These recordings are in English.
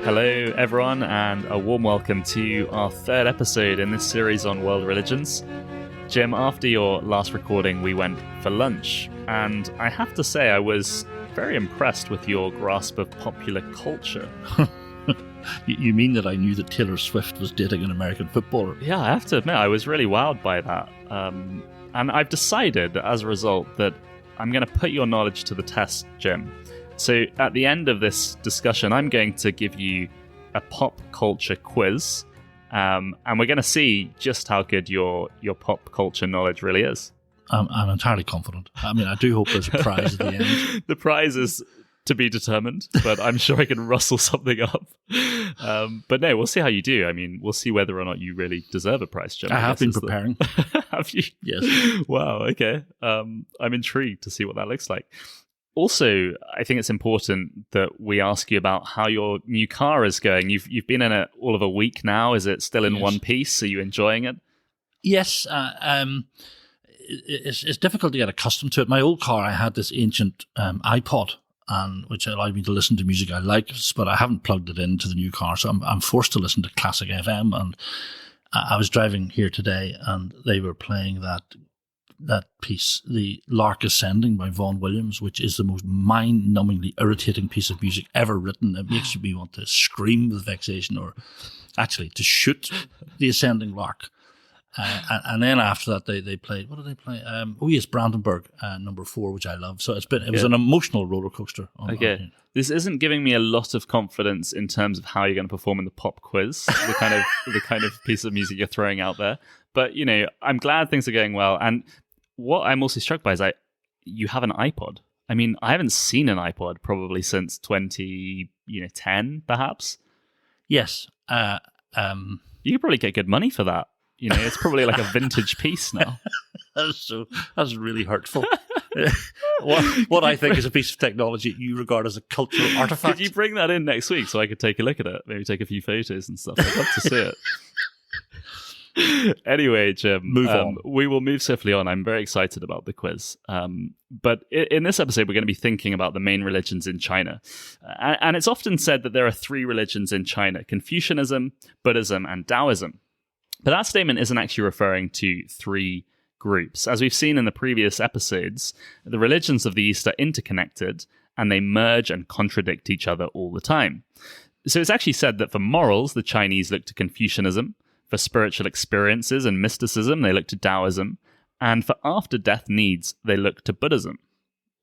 Hello, everyone, and a warm welcome to our third episode in this series on world religions. Jim, after your last recording, we went for lunch, and I have to say I was very impressed with your grasp of popular culture. You mean that I knew that Taylor Swift was dating an American footballer? Yeah, I have to admit, I was really wowed by that. And I've decided, as a result, that I'm going to put your knowledge to the test, Jim. So at the end of this discussion, I'm going to give you a pop culture quiz, and we're going to see just how good your pop culture knowledge really is. I'm entirely confident. I mean, I do hope there's a prize at the end. The prize is to be determined, but I'm sure I can rustle something up. But no, we'll see how you do. I mean, we'll see whether or not you really deserve a prize, Jim. I have been preparing. Have you? Yes. Wow, okay. I'm intrigued to see what that looks like. Also, I think it's important that we ask you about how your new car is going. You've been in it all of a week now. Is it still in one piece? Are you enjoying it? Yes. It's difficult to get accustomed to it. My old car, I had this ancient iPod, which allowed me to listen to music I like, but I haven't plugged it into the new car, so I'm forced to listen to classic FM. And I was driving here today, and they were playing that piece, The Lark Ascending by Vaughan Williams, which is the most mind-numbingly irritating piece of music ever written. It makes me want to scream with vexation, or actually to shoot the ascending lark. And then after that, they played. What did they play? Yes, Brandenburg, number 4, which I love. So it was an emotional roller coaster. Okay, this isn't giving me a lot of confidence in terms of how you're going to perform in the pop quiz. the kind of piece of music you're throwing out there. But I'm glad things are going well. And what I'm also struck by is you have an iPod. I mean, I haven't seen an iPod probably since 2010, perhaps. Yes. You could probably get good money for that. It's probably like a vintage piece now. That's really hurtful. What I think is a piece of technology you regard as a cultural artifact. Could you bring that in next week so I could take a look at it? Maybe take a few photos and stuff. I'd love to see it. Anyway, Jim, move on. We will move swiftly on. I'm very excited about the quiz. But in this episode, we're going to be thinking about the main religions in China. And it's often said that there are 3 religions in China: Confucianism, Buddhism, and Daoism. But that statement isn't actually referring to 3 groups. As we've seen in the previous episodes, the religions of the East are interconnected, and they merge and contradict each other all the time. So it's actually said that for morals, the Chinese look to Confucianism. For spiritual experiences and mysticism, they look to Daoism. And for after-death needs, they look to Buddhism.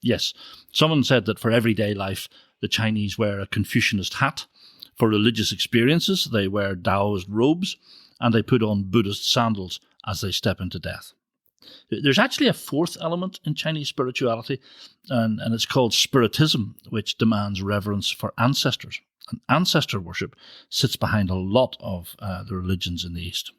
Yes. Someone said that for everyday life, the Chinese wear a Confucianist hat. For religious experiences, they wear Daoist robes, and they put on Buddhist sandals as they step into death. There's actually a 4th element in Chinese spirituality, and it's called spiritism, which demands reverence for ancestors. And ancestor worship sits behind a lot of the religions in the East.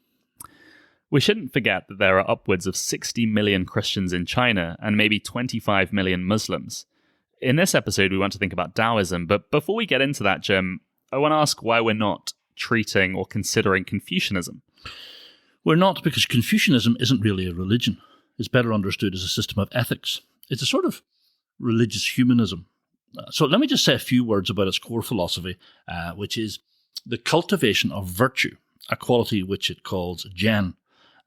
We shouldn't forget that there are upwards of 60 million Christians in China and maybe 25 million Muslims. In this episode, we want to think about Daoism, but before we get into that, Jim, I want to ask why we're not treating or considering Confucianism. We're not, because Confucianism isn't really a religion. It's better understood as a system of ethics. It's a sort of religious humanism. So let me just say a few words about its core philosophy, which is the cultivation of virtue, a quality which it calls Zhen.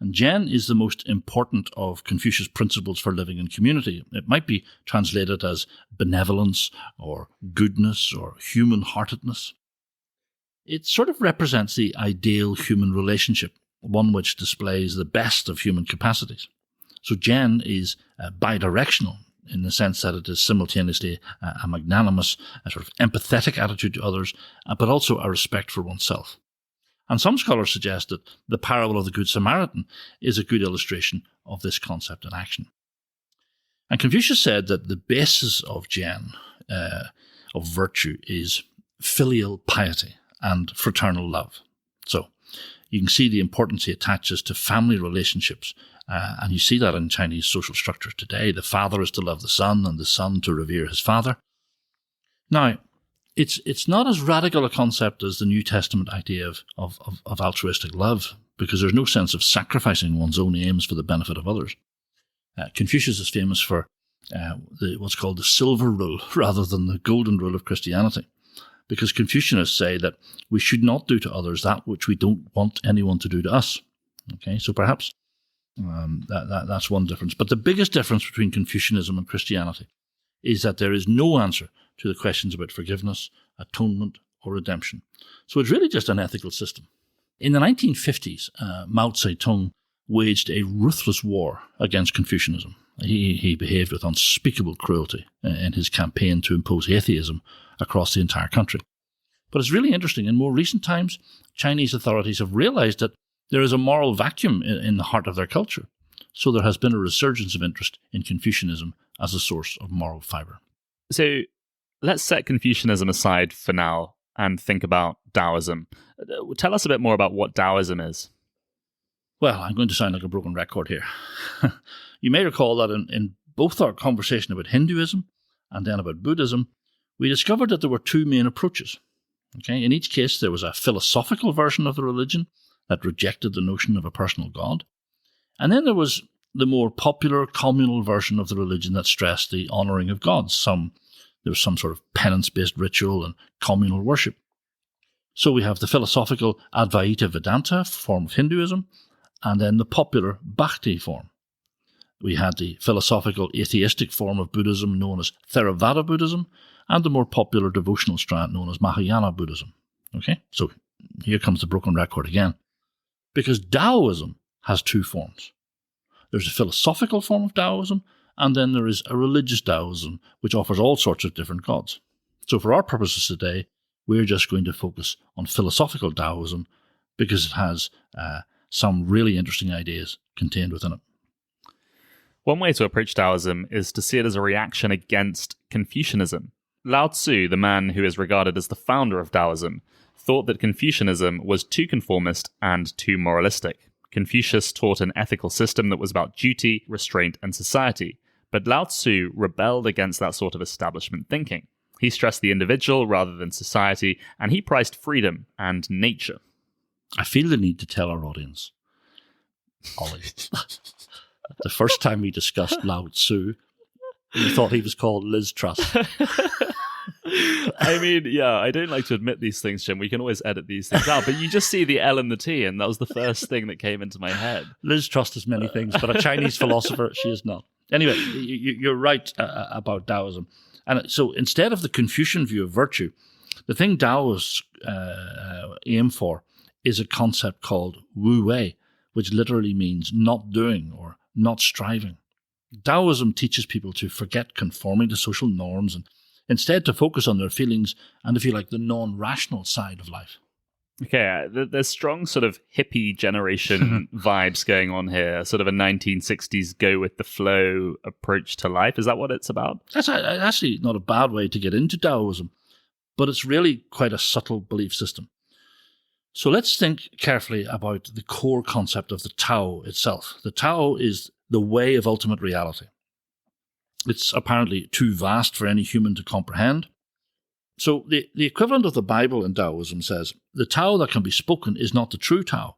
And Zhen is the most important of Confucius' principles for living in community. It might be translated as benevolence or goodness or human-heartedness. It sort of represents the ideal human relationship, one which displays the best of human capacities. So Zhen is bidirectional, in the sense that it is simultaneously a magnanimous, a sort of empathetic attitude to others, but also a respect for oneself. And some scholars suggest that the parable of the Good Samaritan is a good illustration of this concept in action. And Confucius said that the basis of Zhen, of virtue, is filial piety and fraternal love. So you can see the importance he attaches to family relationships, and you see that in Chinese social structures today. The father is to love the son, and the son to revere his father. Now, it's not as radical a concept as the New Testament idea of altruistic love, because there's no sense of sacrificing one's own aims for the benefit of others. Confucius is famous for what's called the silver rule rather than the golden rule of Christianity. because Confucianists say that we should not do to others that which we don't want anyone to do to us. Okay, so perhaps that's one difference. But the biggest difference between Confucianism and Christianity is that there is no answer to the questions about forgiveness, atonement, or redemption. So it's really just an ethical system. In the 1950s, Mao Zedong waged a ruthless war against Confucianism. He behaved with unspeakable cruelty in his campaign to impose atheism across the entire country. But it's really interesting. In more recent times, Chinese authorities have realized that there is a moral vacuum in the heart of their culture. So there has been a resurgence of interest in Confucianism as a source of moral fibre. So let's set Confucianism aside for now and think about Daoism. Tell us a bit more about what Daoism is. Well, I'm going to sound like a broken record here. You may recall that in both our conversation about Hinduism and then about Buddhism, we discovered that there were two main approaches. Okay? In each case, there was a philosophical version of the religion that rejected the notion of a personal God. And then there was the more popular communal version of the religion that stressed the honouring of gods. There was some sort of penance-based ritual and communal worship. So we have the philosophical Advaita Vedanta form of Hinduism, and then the popular Bhakti form. We had the philosophical atheistic form of Buddhism known as Theravada Buddhism, and the more popular devotional strand known as Mahayana Buddhism. Okay, so here comes the broken record again. Because Daoism has two forms. There's a philosophical form of Daoism, and then there is a religious Daoism, which offers all sorts of different gods. So for our purposes today, we're just going to focus on philosophical Daoism because it has some really interesting ideas contained within it. One way to approach Daoism is to see it as a reaction against Confucianism. Lao Tzu, the man who is regarded as the founder of Daoism, thought that Confucianism was too conformist and too moralistic. Confucius taught an ethical system that was about duty, restraint, and society, but Lao Tzu rebelled against that sort of establishment thinking. He stressed the individual rather than society, and he prized freedom and nature. I feel the need to tell our audience, Ollie, the first time we discussed Lao Tzu, we thought he was called Liz Truss. I mean, yeah, I don't like to admit these things, Jim. We can always edit these things out, but you just see the L and the T, and that was the first thing that came into my head. Liz Truss is many things, but a Chinese philosopher, she is not. Anyway, you're right about Daoism. And so instead of the Confucian view of virtue, the thing Taoists aim for is a concept called wu wei, which literally means not doing or not striving. Taoism teaches people to forget conforming to social norms and instead to focus on their feelings and, if you like, the non-rational side of life. Okay, there's strong sort of hippie generation vibes going on here, sort of a 1960s go-with-the-flow approach to life. Is that what it's about? That's actually not a bad way to get into Taoism, but it's really quite a subtle belief system. So let's think carefully about the core concept of the Tao itself. The Tao is the way of ultimate reality. It's apparently too vast for any human to comprehend. So the equivalent of the Bible in Daoism says, the Tao that can be spoken is not the true Tao.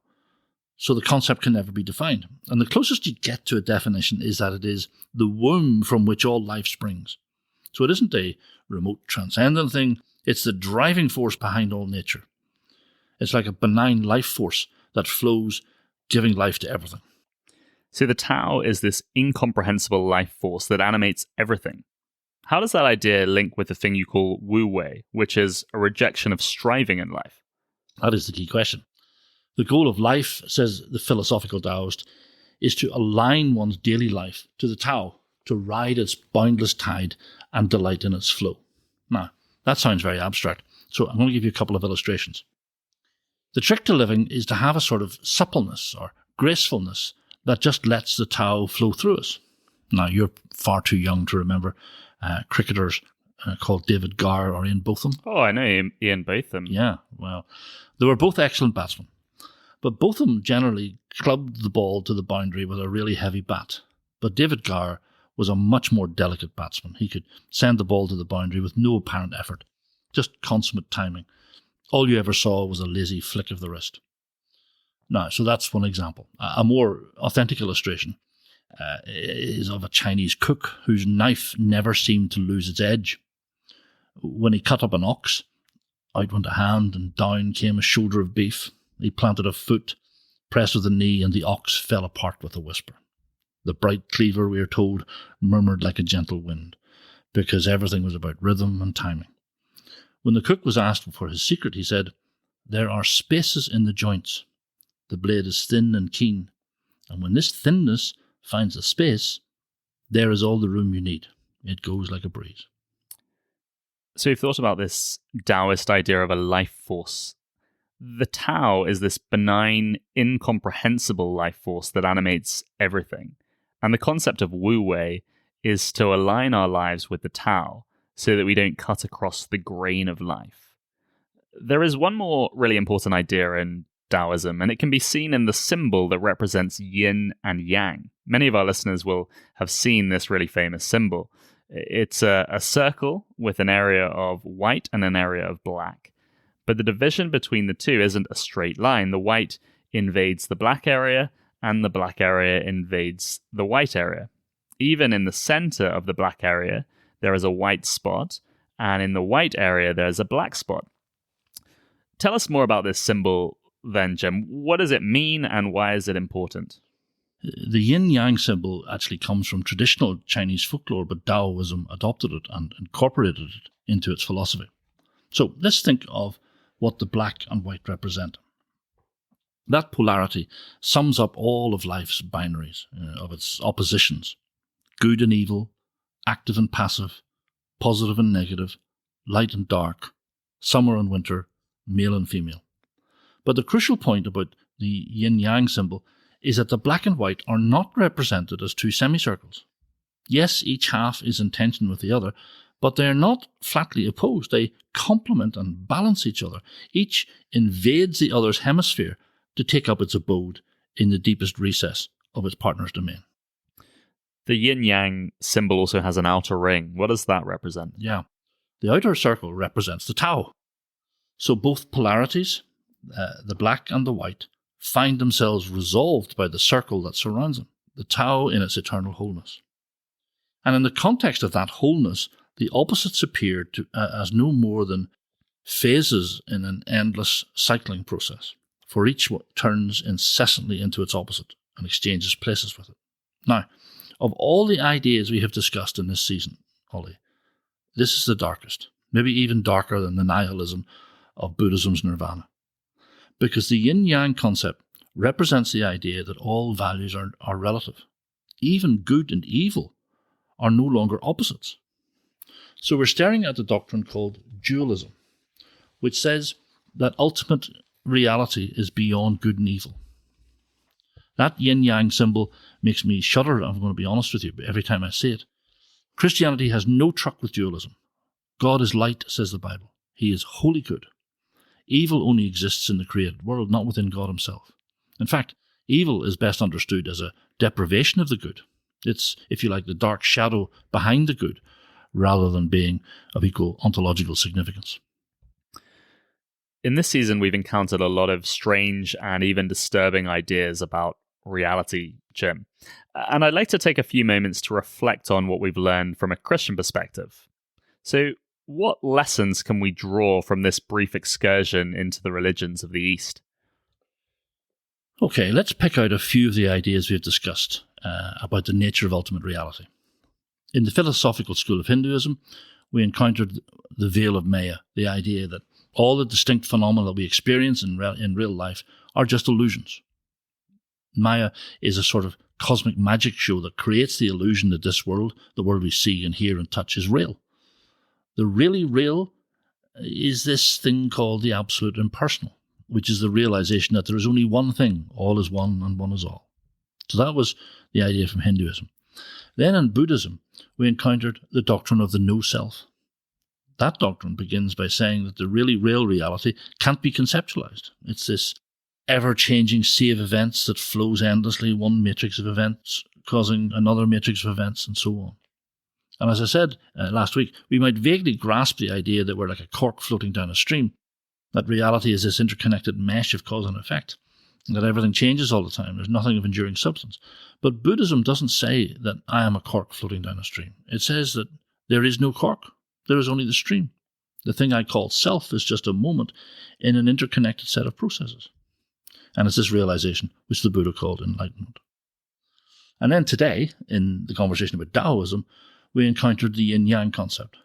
So the concept can never be defined. And the closest you get to a definition is that it is the womb from which all life springs. So it isn't a remote transcendent thing, it's the driving force behind all nature. It's like a benign life force that flows, giving life to everything. So the Tao is this incomprehensible life force that animates everything. How does that idea link with the thing you call wu wei, which is a rejection of striving in life? That is the key question. The goal of life, says the philosophical Taoist, is to align one's daily life to the Tao, to ride its boundless tide and delight in its flow. Now, that sounds very abstract, so I'm going to give you a couple of illustrations. The trick to living is to have a sort of suppleness or gracefulness that just lets the Tao flow through us. Now, you're far too young to remember cricketers called David Gower or Ian Botham. Oh, I know Ian Botham. Yeah, well, they were both excellent batsmen. But Botham generally clubbed the ball to the boundary with a really heavy bat. But David Gower was a much more delicate batsman. He could send the ball to the boundary with no apparent effort, just consummate timing. All you ever saw was a lazy flick of the wrist. Now, so that's one example. A more authentic illustration is of a Chinese cook whose knife never seemed to lose its edge. When he cut up an ox, Out went a hand, and down came a shoulder of beef. He planted a foot, pressed with a knee, and the ox fell apart with a whisper. The bright cleaver, we are told, murmured like a gentle wind, because everything was about rhythm and timing. When the cook was asked for his secret, he said, "There are spaces in the joints. The blade is thin and keen, and when this thinness finds a space, there is all the room you need. It goes like a breeze." So you've thought about this Taoist idea of a life force. The Tao is this benign, incomprehensible life force that animates everything. And the concept of Wu Wei is to align our lives with the Tao so that we don't cut across the grain of life. There is one more really important idea in Daoism, and it can be seen in the symbol that represents yin and yang. Many of our listeners will have seen this really famous symbol. It's a circle with an area of white and an area of black. But the division between the two isn't a straight line. The white invades the black area, and the black area invades the white area. Even in the center of the black area, there is a white spot, and in the white area, there is a black spot. Tell us more about this symbol then, Jim. What does it mean, and why is it important? The yin-yang symbol actually comes from traditional Chinese folklore, but Daoism adopted it and incorporated it into its philosophy. So let's think of what the black and white represent. That polarity sums up all of life's binaries, of its oppositions. Good and evil, active and passive, positive and negative, light and dark, summer and winter, male and female. But the crucial point about the yin-yang symbol is that the black and white are not represented as two semicircles. Yes, each half is in tension with the other, but they are not flatly opposed. They complement and balance each other. Each invades the other's hemisphere to take up its abode in the deepest recess of its partner's domain. The yin-yang symbol also has an outer ring. What does that represent? Yeah, the outer circle represents the Tao. So both polarities, the black and the white, find themselves resolved by the circle that surrounds them, the Tao in its eternal wholeness. And in the context of that wholeness, the opposites appear as no more than phases in an endless cycling process, for each turns incessantly into its opposite and exchanges places with it. Now, of all the ideas we have discussed in this season, Ollie, this is the darkest, maybe even darker than the nihilism of Buddhism's nirvana. Because the yin-yang concept represents the idea that all values are relative. Even good and evil are no longer opposites. So we're staring at the doctrine called dualism, which says that ultimate reality is beyond good and evil. That yin-yang symbol makes me shudder, I'm going to be honest with you, every time I see it. Christianity has no truck with dualism. God is light, says the Bible. He is wholly good. Evil only exists in the created world, not within God himself. In fact, evil is best understood as a deprivation of the good. It's, if you like, the dark shadow behind the good, rather than being of equal ontological significance. In this season, we've encountered a lot of strange and even disturbing ideas about reality, Jim. And I'd like to take a few moments to reflect on what we've learned from a Christian perspective. So, what lessons can we draw from this brief excursion into the religions of the East? Okay, let's pick out a few of the ideas we've discussed about the nature of ultimate reality. In the philosophical school of Hinduism, we encountered the veil of Maya, the idea that all the distinct phenomena that we experience in real life are just illusions. Maya is a sort of cosmic magic show that creates the illusion that this world, the world we see and hear and touch, is real. The really real is this thing called the absolute impersonal, which is the realization that there is only one thing, all is one and one is all. So that was the idea from Hinduism. Then in Buddhism, we encountered the doctrine of the no-self. That doctrine begins by saying that the really real reality can't be conceptualized. It's this ever-changing sea of events that flows endlessly, one matrix of events causing another matrix of events, and so on. And as I said last week, we might vaguely grasp the idea that we're like a cork floating down a stream, that reality is this interconnected mesh of cause and effect, and that everything changes all the time. There's nothing of enduring substance. But Buddhism doesn't say that I am a cork floating down a stream. It says that there is no cork. There is only the stream. The thing I call self is just a moment in an interconnected set of processes. And it's this realization which the Buddha called enlightenment. And then today, in the conversation about Daoism, we encountered the yin-yang concept,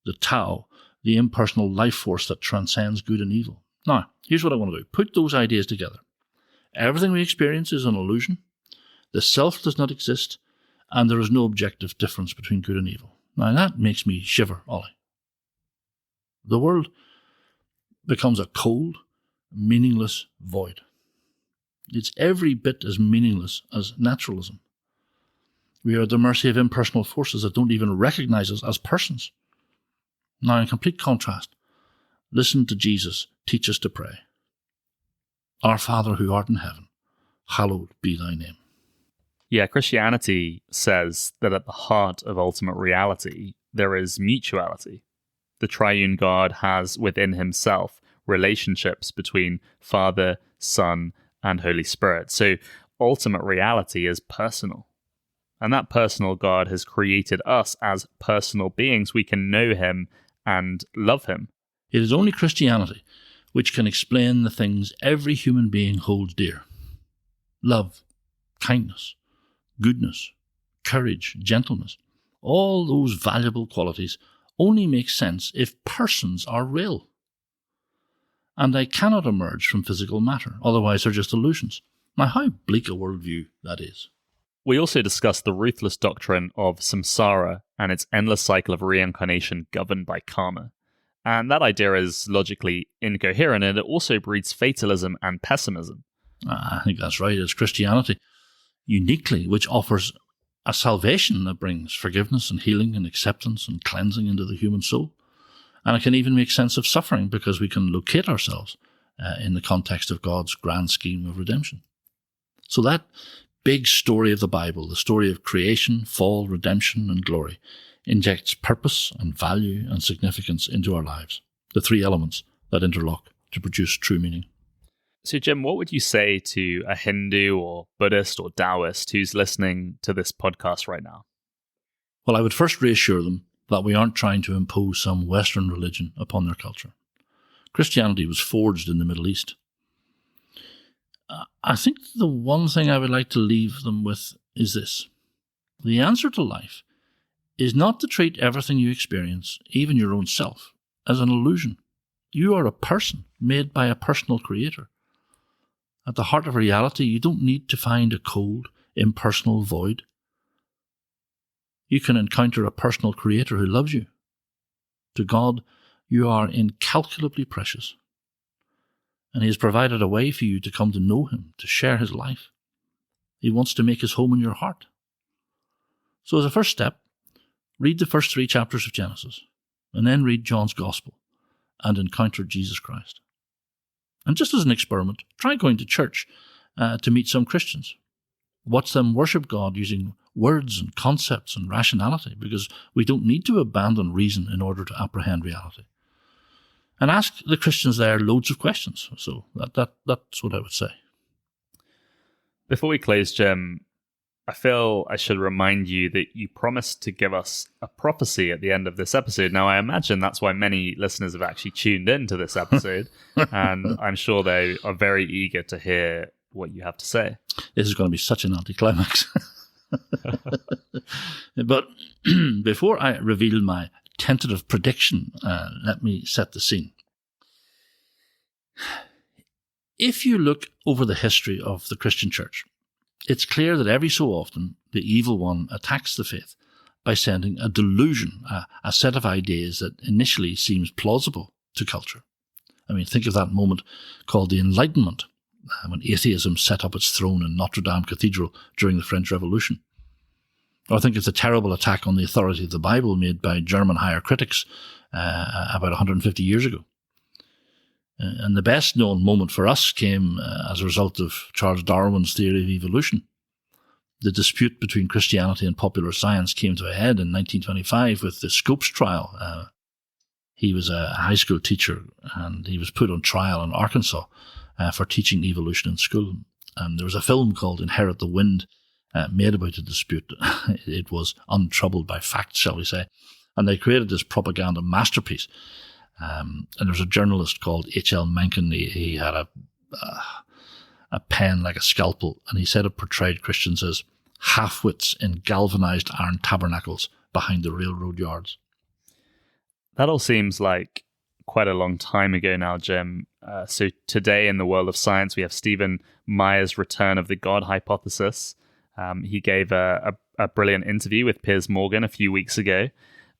the Tao, the impersonal life force that transcends good and evil. Now, here's what I want to do. Put those ideas together. Everything we experience is an illusion. The self does not exist, and there is no objective difference between good and evil. Now, that makes me shiver, Ollie. The world becomes a cold, meaningless void. It's every bit as meaningless as naturalism. We are at the mercy of impersonal forces that don't even recognize us as persons. Now, in complete contrast, listen to Jesus teach us to pray. Our Father who art in heaven, hallowed be thy name. Yeah, Christianity says that at the heart of ultimate reality, there is mutuality. The triune God has within himself relationships between Father, Son, and Holy Spirit. So ultimate reality is personal. And that personal God has created us as personal beings. We can know him and love him. It is only Christianity which can explain the things every human being holds dear. Love, kindness, goodness, courage, gentleness. All those valuable qualities only make sense if persons are real. And they cannot emerge from physical matter, otherwise they're just illusions. Now, how bleak a worldview that is. We also discussed the ruthless doctrine of samsara and its endless cycle of reincarnation governed by karma. And that idea is logically incoherent, and it also breeds fatalism and pessimism. I think that's right. It's Christianity, uniquely, which offers a salvation that brings forgiveness and healing and acceptance and cleansing into the human soul. And it can even make sense of suffering because we can locate ourselves in the context of God's grand scheme of redemption. So that big story of the Bible, the story of creation, fall, redemption, and glory, injects purpose and value and significance into our lives, the three elements that interlock to produce true meaning. So, Jim, what would you say to a Hindu or Buddhist or Taoist who's listening to this podcast right now? Well, I would first reassure them that we aren't trying to impose some Western religion upon their culture. Christianity was forged in the Middle East. I think the one thing I would like to leave them with is this. The answer to life is not to treat everything you experience, even your own self, as an illusion. You are a person made by a personal creator. At the heart of reality, you don't need to find a cold, impersonal void. You can encounter a personal creator who loves you. To God, you are incalculably precious. And he has provided a way for you to come to know him, to share his life. He wants to make his home in your heart. So as a first step, read the first 3 chapters of Genesis, and then read John's Gospel, and encounter Jesus Christ. And just as an experiment, try going to church to meet some Christians. Watch them worship God using words and concepts and rationality, because we don't need to abandon reason in order to apprehend reality. And ask the Christians there loads of questions. So that's what I would say. Before we close, Jim, I feel I should remind you that you promised to give us a prophecy at the end of this episode. Now, I imagine that's why many listeners have actually tuned in to this episode, and I'm sure they are very eager to hear what you have to say. This is going to be such an anticlimax. But before I reveal my tentative prediction, let me set the scene. If you look over the history of the Christian church, it's clear that every so often the evil one attacks the faith by sending a delusion, a set of ideas that initially seems plausible to culture. I mean, think of that moment called the Enlightenment, when atheism set up its throne in Notre Dame Cathedral during the French Revolution. Or think of the terrible attack on the authority of the Bible made by German higher critics about 150 years ago. And the best known moment for us came as a result of Charles Darwin's theory of evolution. The dispute between Christianity and popular science came to a head in 1925 with the Scopes trial. He was a high school teacher, and he was put on trial in Arkansas for teaching evolution in school. And there was a film called Inherit the Wind made about the dispute. It was untroubled by facts, shall we say. And they created this propaganda masterpiece And there's a journalist called H.L. Mencken. He had a pen like a scalpel, and he said it portrayed Christians as half-wits in galvanized iron tabernacles behind the railroad yards. That all seems like quite a long time ago now, Jim. So today in the world of science, we have Stephen Meyer's return of the God hypothesis. He gave a brilliant interview with Piers Morgan a few weeks ago.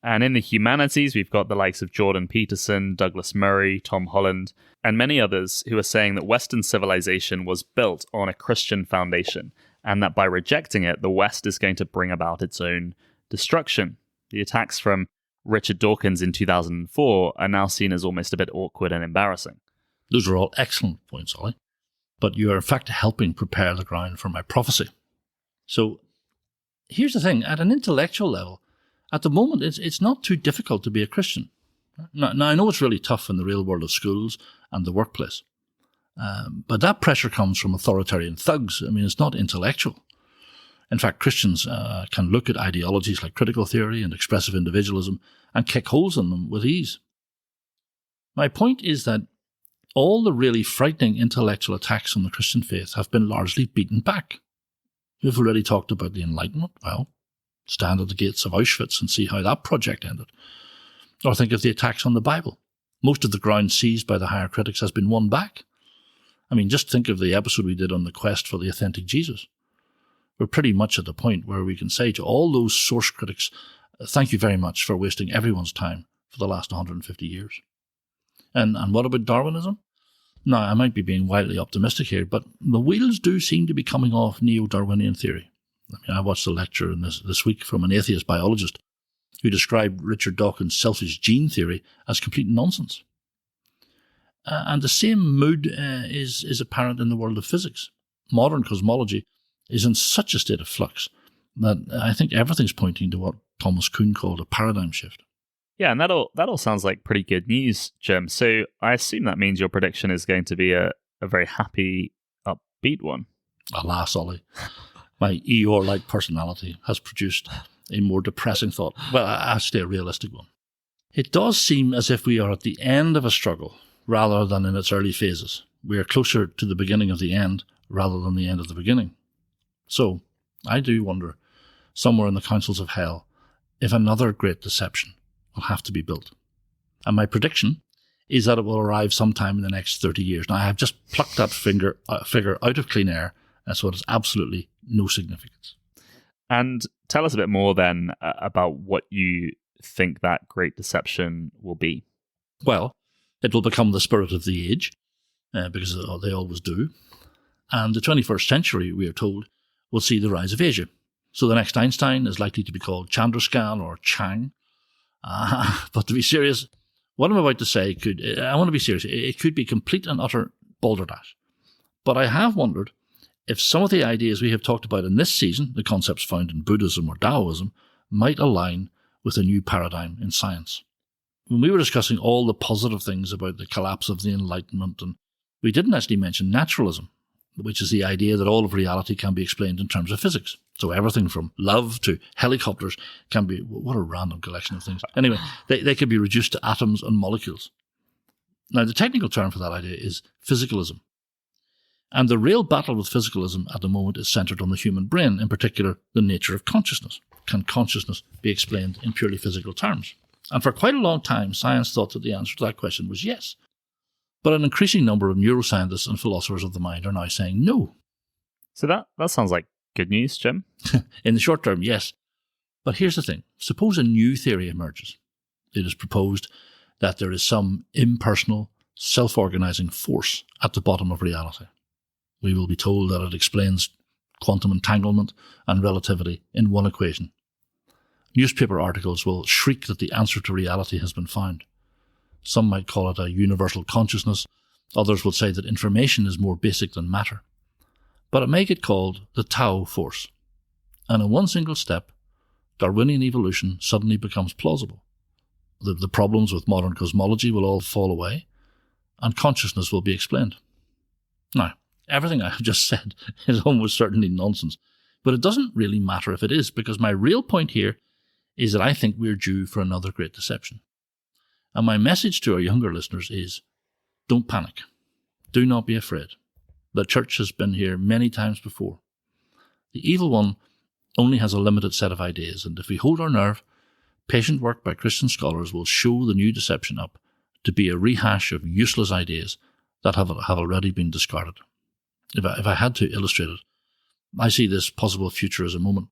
And in the humanities, we've got the likes of Jordan Peterson, Douglas Murray, Tom Holland, and many others who are saying that Western civilization was built on a Christian foundation, and that by rejecting it, the West is going to bring about its own destruction. The attacks from Richard Dawkins in 2004 are now seen as almost a bit awkward and embarrassing. Those are all excellent points, Ollie. But you are in fact helping prepare the ground for my prophecy. So here's the thing, at an intellectual level, at the moment it's not too difficult to be a Christian. Now I know it's really tough in the real world of schools and the workplace. But that pressure comes from authoritarian thugs. I mean, it's not intellectual. In fact, Christians can look at ideologies like critical theory and expressive individualism and kick holes in them with ease. My point is that all the really frightening intellectual attacks on the Christian faith have been largely beaten back. We've already talked about the Enlightenment. Well, stand at the gates of Auschwitz and see how that project ended. Or think of the attacks on the Bible. Most of the ground seized by the higher critics has been won back. I mean, just think of the episode we did on the quest for the authentic Jesus. We're pretty much at the point where we can say to all those source critics, thank you very much for wasting everyone's time for the last 150 years. And what about Darwinism? Now, I might be being wildly optimistic here, but the wheels do seem to be coming off neo-Darwinian theory. I mean, I watched a lecture this week from an atheist biologist who described Richard Dawkins' selfish gene theory as complete nonsense. And the same mood is apparent in the world of physics. Modern cosmology is in such a state of flux that I think everything's pointing to what Thomas Kuhn called a paradigm shift. Yeah, and that all sounds like pretty good news, Jim. So I assume that means your prediction is going to be a very happy, upbeat one. Alas, Ollie, my Eeyore-like personality has produced a more depressing thought. Well, actually a realistic one. It does seem as if we are at the end of a struggle rather than in its early phases. We are closer to the beginning of the end rather than the end of the beginning. So, I do wonder, somewhere in the councils of hell, if another great deception will have to be built. And my prediction is that it will arrive sometime in the next 30 years. Now, I have just plucked that figure out of clean air, and so it has absolutely no significance. And tell us a bit more then about what you think that great deception will be. Well, it will become the spirit of the age, because they always do. And the 21st century, we are told, will see the rise of Asia. So the next Einstein is likely to be called Chandrasekhar or Chang. But to be serious, what I'm about to say I want to be serious, it could be complete and utter balderdash. But I have wondered if some of the ideas we have talked about in this season, the concepts found in Buddhism or Daoism, might align with a new paradigm in science. When we were discussing all the positive things about the collapse of the Enlightenment, and we didn't actually mention naturalism, which is the idea that all of reality can be explained in terms of physics. So everything from love to helicopters can be, what a random collection of things. Anyway, they can be reduced to atoms and molecules. Now, the technical term for that idea is physicalism. And the real battle with physicalism at the moment is centered on the human brain, in particular, the nature of consciousness. Can consciousness be explained in purely physical terms? And for quite a long time, science thought that the answer to that question was yes. But an increasing number of neuroscientists and philosophers of the mind are now saying no. So that sounds like good news, Jim. In the short term, yes. But here's the thing. Suppose a new theory emerges. It is proposed that there is some impersonal, self-organizing force at the bottom of reality. We will be told that it explains quantum entanglement and relativity in one equation. Newspaper articles will shriek that the answer to reality has been found. Some might call it a universal consciousness. Others will say that information is more basic than matter. But it may get called the Tao force. And in one single step, Darwinian evolution suddenly becomes plausible. The problems with modern cosmology will all fall away, and consciousness will be explained. Now, everything I have just said is almost certainly nonsense, but it doesn't really matter if it is, because my real point here is that I think we're due for another great deception. And my message to our younger listeners is, don't panic. Do not be afraid. The church has been here many times before. The evil one only has a limited set of ideas, and if we hold our nerve, patient work by Christian scholars will show the new deception up to be a rehash of useless ideas that have already been discarded. If I had to illustrate it, I see this possible future as a moment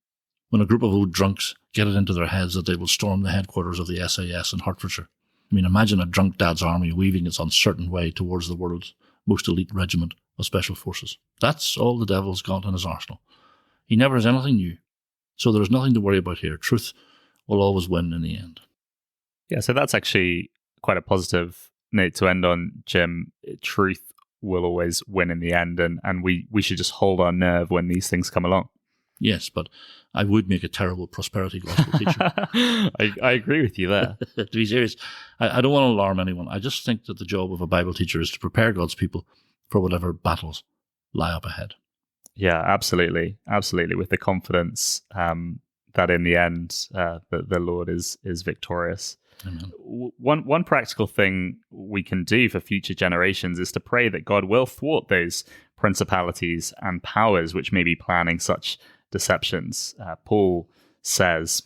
when a group of old drunks get it into their heads that they will storm the headquarters of the SAS in Hertfordshire. I mean, imagine a drunk dad's army weaving its uncertain way towards the world's most elite regiment of special forces. That's all the devil's got in his arsenal. He never has anything new, so there is nothing to worry about here. Truth will always win in the end. Yeah, so that's actually quite a positive note to end on, Jim. Truth will always win in the end, and we should just hold our nerve when these things come along. Yes, but I would make a terrible prosperity gospel teacher. I agree with you there. To be serious, I don't want to alarm anyone. I just think that the job of a Bible teacher is to prepare God's people for whatever battles lie up ahead. Yeah, absolutely. Absolutely. With the confidence that in the end, the Lord is victorious. Amen. One practical thing we can do for future generations is to pray that God will thwart those principalities and powers which may be planning such deceptions. Paul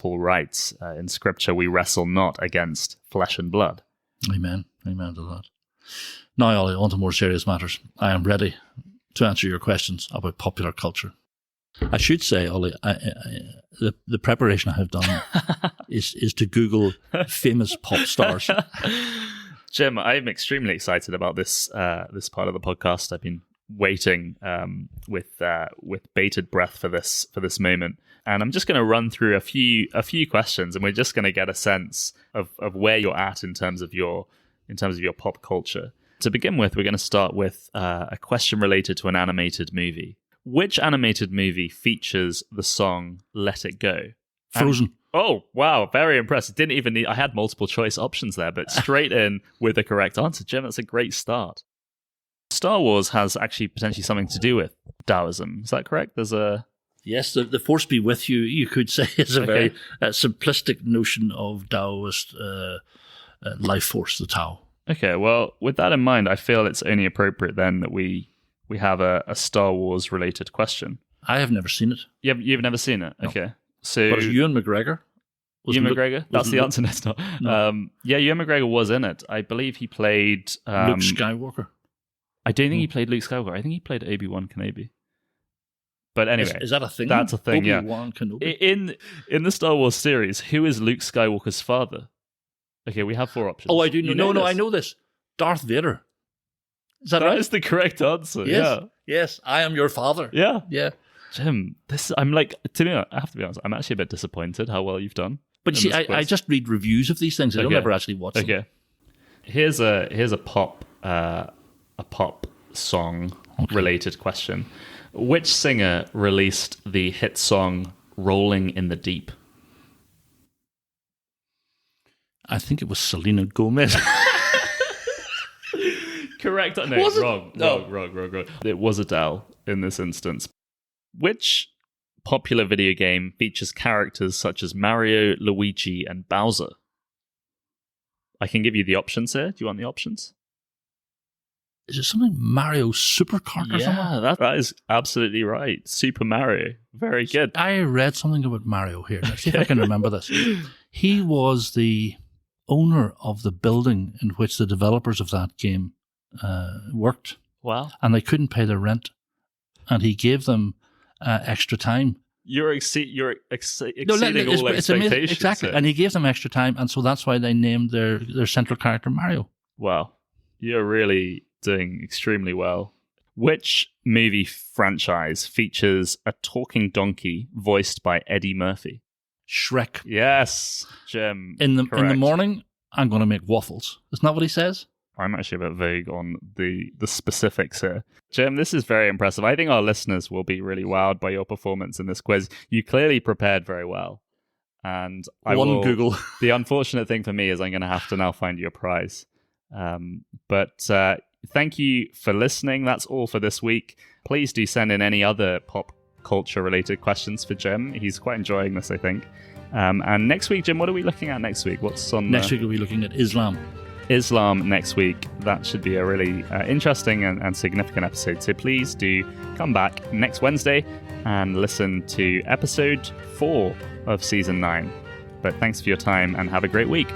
writes in Scripture, we wrestle not against flesh and blood. Amen. Amen to that. Now, Ollie, on to more serious matters. I am ready to answer your questions about popular culture. I should say, Ollie, the preparation I have done is to Google famous pop stars. Jim, I'm extremely excited about this this part of the podcast. I've been waiting with bated breath for this moment, and I'm just going to run through a few questions, and we're just going to get a sense of where you're at in terms of your pop culture. To begin with, we're going to start with a question related to an animated movie. Which animated movie features the song "Let It Go"? Frozen. Oh, wow. Very impressive. Didn't even need... I had multiple choice options there, but straight in with the correct answer. Jim, that's a great start. Star Wars has actually potentially something to do with Daoism. Is that correct? There's a... Yes, the force be with you, you could say, is a very simplistic notion of Taoist life force, the Tao. Okay, well, with that in mind, I feel it's only appropriate then that we have a Star Wars related question. I have never seen it. You've never seen it? No. Okay. So, but it's Ewan McGregor? Ewan McGregor? That's the answer. It's not. No. Ewan McGregor was in it. I believe he played... Luke Skywalker. I don't think he played Luke Skywalker. I think he played Obi-Wan Kenobi. But anyway... Is that a thing? That's a thing, Obi-Wan Kenobi? In the Star Wars series, who is Luke Skywalker's father? Okay, we have 4 options. Oh, I do know. No, I know this. Darth Vader. Is that right? That is the correct answer. Yes. Yeah. Yes, I am your father. Yeah. Yeah. Jim, I'm like, to me, I have to be honest, I'm actually a bit disappointed how well you've done. But you see, I just read reviews of these things. I don't ever actually watch them. Okay. Here's a pop song related question. Which singer released the hit song "Rolling in the Deep"? I think it was Selena Gomez. Correct. No, wrong. It was Adele in this instance. Which popular video game features characters such as Mario, Luigi, and Bowser? I can give you the options here. Do you want the options? Is it something Mario Super Kart or something? Yeah, that is absolutely right. Super Mario. Very good. I read something about Mario here. Let's see if I can remember this. He was the owner of the building in which the developers of that game worked. Wow. And they couldn't pay their rent. And he gave them extra time. You're exceeding all expectations. Exactly. And he gave them extra time, and so that's why they named their central character Mario. Wow. You're really doing extremely well. Which movie franchise features a talking donkey voiced by Eddie Murphy? Shrek. Yes, Jim. In the morning, I'm going to make waffles. Isn't that what he says? I'm actually a bit vague on the specifics here. Jim, this is very impressive. I think our listeners will be really wowed by your performance in this quiz. You clearly prepared very well. And Google. The unfortunate thing for me is I'm going to have to now find you a prize. But thank you for listening. That's all for this week. Please do send in any other pop culture related questions for Jim. He's quite enjoying this, I think. And next week, Jim, what are we looking at next week? What's on next week? We'll be looking at Islam. Islam next week. That should be a really interesting and significant episode. So please do come back next Wednesday and listen to episode 4 of season 9. But thanks for your time and have a great week.